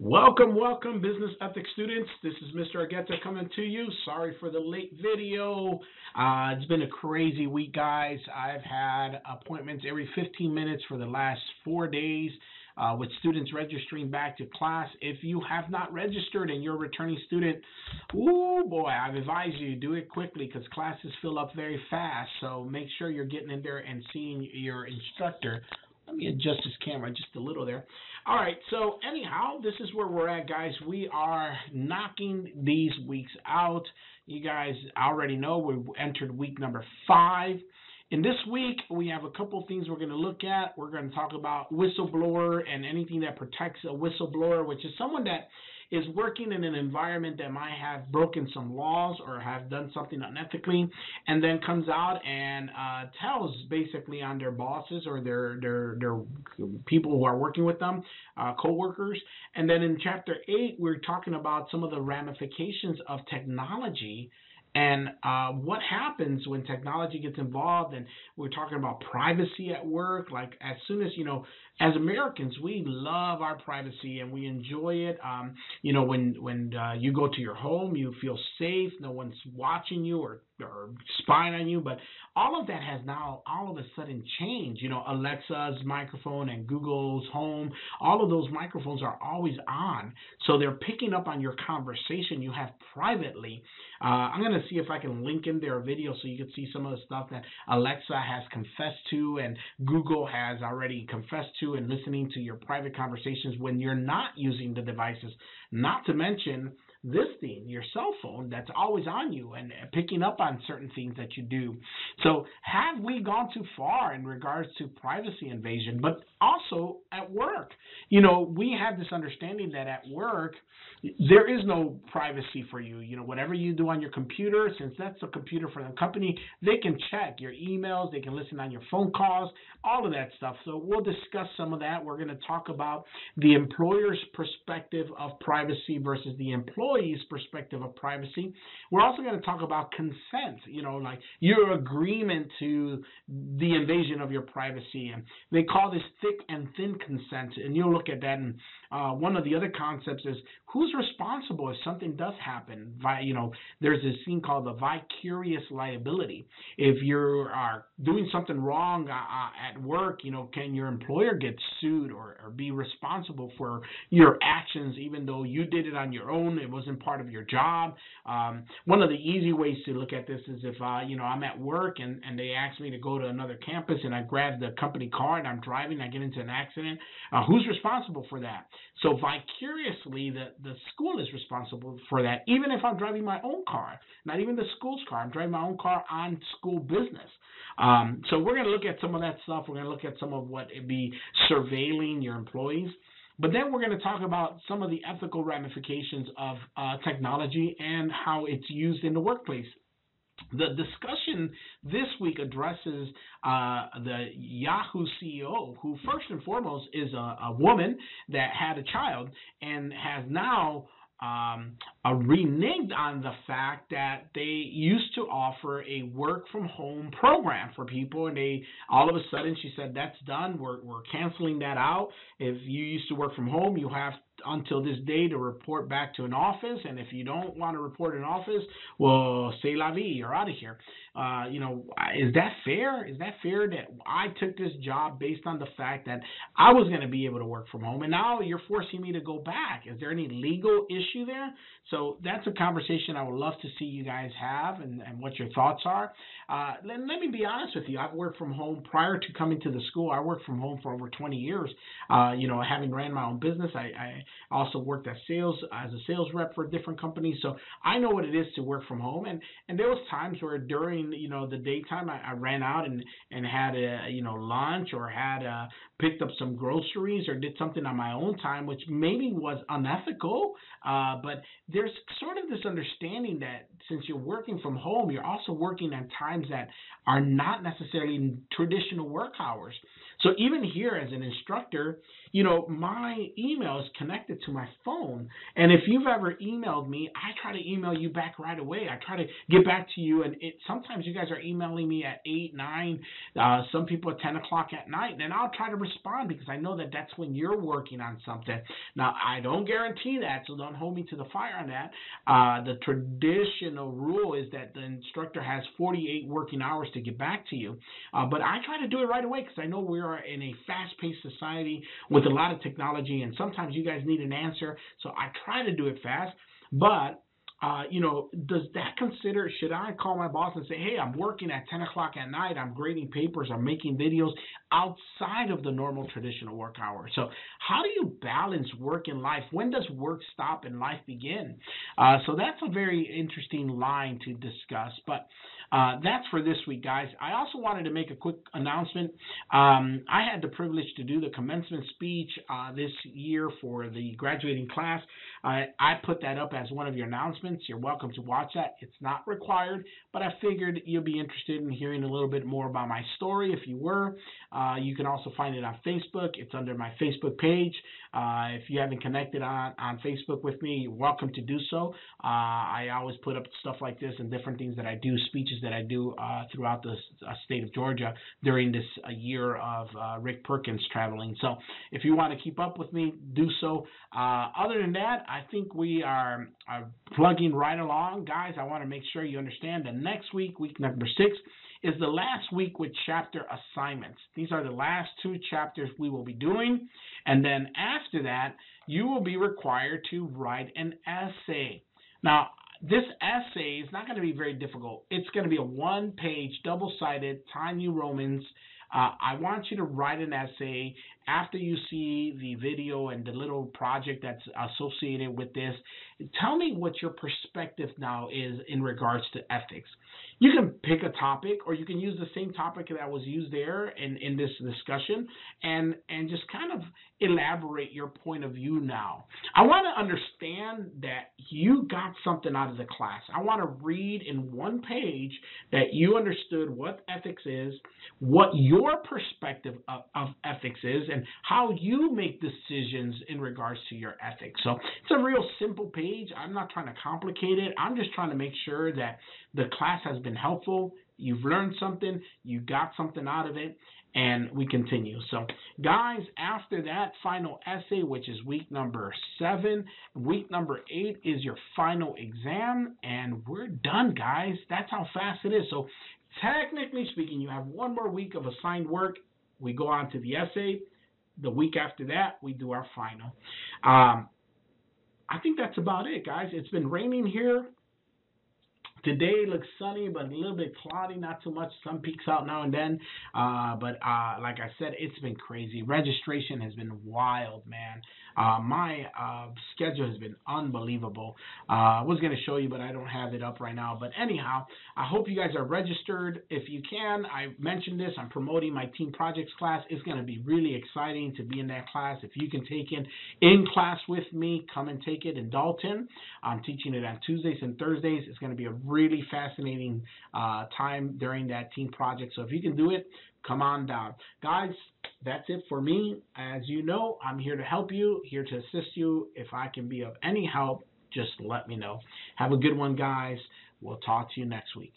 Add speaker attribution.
Speaker 1: Welcome, welcome, business ethics students. This is Mr. Argueta coming to you. Sorry for the late video. It's been a crazy week, guys. I've had appointments every 15 minutes for the last 4 days with students registering back to class. If you have not registered and you're a returning student, oh boy, I've advised you do it quickly because classes fill up very fast. So make sure you're getting in there and seeing your instructor. Let me adjust this camera just a little there. All right, so anyhow, this is where we're at, guys. We are knocking these weeks out. You guys already know we've entered week number 5. In this week, we have a couple things we're going to look at. We're going to talk about whistleblower and anything that protects a whistleblower, which is someone that is working in an environment that might have broken some laws or have done something unethically, and then comes out and tells basically on their bosses or their people who are working with them, co-workers. And then in chapter 8, we're talking about some of the ramifications of technology and what happens when technology gets involved. And we're talking about privacy at work. Like as soon as, as Americans, we love our privacy and we enjoy it. When you go to your home, you feel safe. No one's watching you or spying on you. But all of that has now all of a sudden changed. Alexa's microphone and Google's Home, all of those microphones are always on. So they're picking up on your conversation you have privately. I'm going to see if I can link in their video so you can see some of the stuff that Alexa has confessed to and Google has already confessed to, and listening to your private conversations when you're not using the devices, not to mention this thing, your cell phone, that's always on you and picking up on certain things that you do. So have we gone too far in regards to privacy invasion? But also at work, we have this understanding that at work, there is no privacy for you. Whatever you do on your computer, since that's a computer for the company, they can check your emails, they can listen on your phone calls, all of that stuff. So we'll discuss some of that. We're going to talk about the employer's perspective of privacy versus the employee's perspective of privacy. We're also going to talk about consent, like your agreement to the invasion of your privacy. And they call this thick and thin consent. And you'll look at that. And one of the other concepts is who's responsible if something does happen. There's this thing called the vicarious liability. If you are doing something wrong at work, can your employer get sued or be responsible for your actions, even though you did it on your own? It wasn't part of your job. One of the easy ways to look at this is if I'm at work and they ask me to go to another campus and I grab the company car and I'm driving, I get into an accident. Who's responsible for that? So vicariously, the school is responsible for that, even if I'm driving my own car, not even the school's car. I'm driving my own car on school business. So we're going to look at some of that stuff. We're going to look at some of what it'd be surveilling your employees. But then we're going to talk about some of the ethical ramifications of technology and how it's used in the workplace. The discussion this week addresses the Yahoo CEO, who first and foremost is a woman that had a child and has now reneged on the fact that they used to offer a work from home program for people, and they all of a sudden she said that's done. We're canceling that out. If you used to work from home, you have until this day to report back to an office, and if you don't want to report in office, well, c'est la vie, you're out of here. Is that fair? Is that fair that I took this job based on the fact that I was going to be able to work from home, and now you're forcing me to go back? Is there any legal issue there? So that's a conversation I would love to see you guys have and what your thoughts are. Let me be honest with you. I've worked from home prior to coming to the school. I worked from home for over 20 years. Having ran my own business, I also worked as a sales rep for different companies. So I know what it is to work from home. And there was times where during, the daytime, I ran out and had lunch or had picked up some groceries or did something on my own time, which maybe was unethical. But there's sort of this understanding that since you're working from home, you're also working at times that are not necessarily traditional work hours. So even here as an instructor, my email is connected to my phone. And if you've ever emailed me, I try to email you back right away. I try to get back to you. And sometimes you guys are emailing me at 8, 9, some people at 10 o'clock at night. And I'll try to respond because I know that that's when you're working on something. Now, I don't guarantee that, so don't hold me to the fire on that. The traditional rule is that the instructor has 48 working hours to get back to you. But I try to do it right away because I know we are in a fast-paced society with a lot of technology, and sometimes you guys need an answer, so I try to do it fast. But does that consider, should I call my boss and say, hey, I'm working at 10 o'clock at night, I'm grading papers, I'm making videos outside of the normal traditional work hour? So how do you balance work and life? When does work stop and life begin? So that's a very interesting line to discuss, but that's for this week, guys. I also wanted to make a quick announcement. I had the privilege to do the commencement speech this year for the graduating class. I put that up as one of your announcements. You're welcome to watch that. It's not required, but I figured you'll be interested in hearing a little bit more about my story if you were. You can also find it on Facebook. It's under my Facebook page. If you haven't connected on Facebook with me, you're welcome to do so. I always put up stuff like this and different things that I do, speeches that I do throughout the state of Georgia during this year of Rick Perkins traveling. So if you want to keep up with me, do so. Other than that, I think we are plugging right along. Guys, I want to make sure you understand that next week, week number 6, is the last week with chapter assignments. These are the last 2 chapters we will be doing. And then after that, you will be required to write an essay. Now, this essay is not going to be very difficult. It's going to be a 1-page, double-sided, Time New Romans. I want you to write an essay after you see the video and the little project that's associated with this. Tell me what your perspective now is in regards to ethics. You can pick a topic, or you can use the same topic that was used there in this discussion and just kind of elaborate your point of view now. I want to understand that you got something out of the class. I want to read in 1 page that you understood what ethics is, what your perspective of ethics is, and how you make decisions in regards to your ethics. So it's a real simple page. I'm not trying to complicate it. I'm just trying to make sure that the class has been helpful. You've learned something. You got something out of it. And we continue. So, guys, after that final essay, which is week number 7, week number 8 is your final exam, and we're done, guys. That's how fast it is. So, technically speaking, you have 1 more week of assigned work. We go on to the essay. The week after that, we do our final. I think that's about it, guys. It's been raining here. Today looks sunny, but a little bit cloudy, not too much. Sun peeks out now and then. But like I said, it's been crazy. Registration has been wild, man. My schedule has been unbelievable. I was going to show you, but I don't have it up right now. But anyhow, I hope you guys are registered. If you can, I mentioned this. I'm promoting my Team Projects class. It's going to be really exciting to be in that class. If you can take it in class with me, come and take it in Dalton. I'm teaching it on Tuesdays and Thursdays. It's going to be a really fascinating time during that team project. So if you can do it, come on down. Guys, that's it for me. As you know, I'm here to help you, here to assist you. If I can be of any help, just let me know. Have a good one, guys. We'll talk to you next week.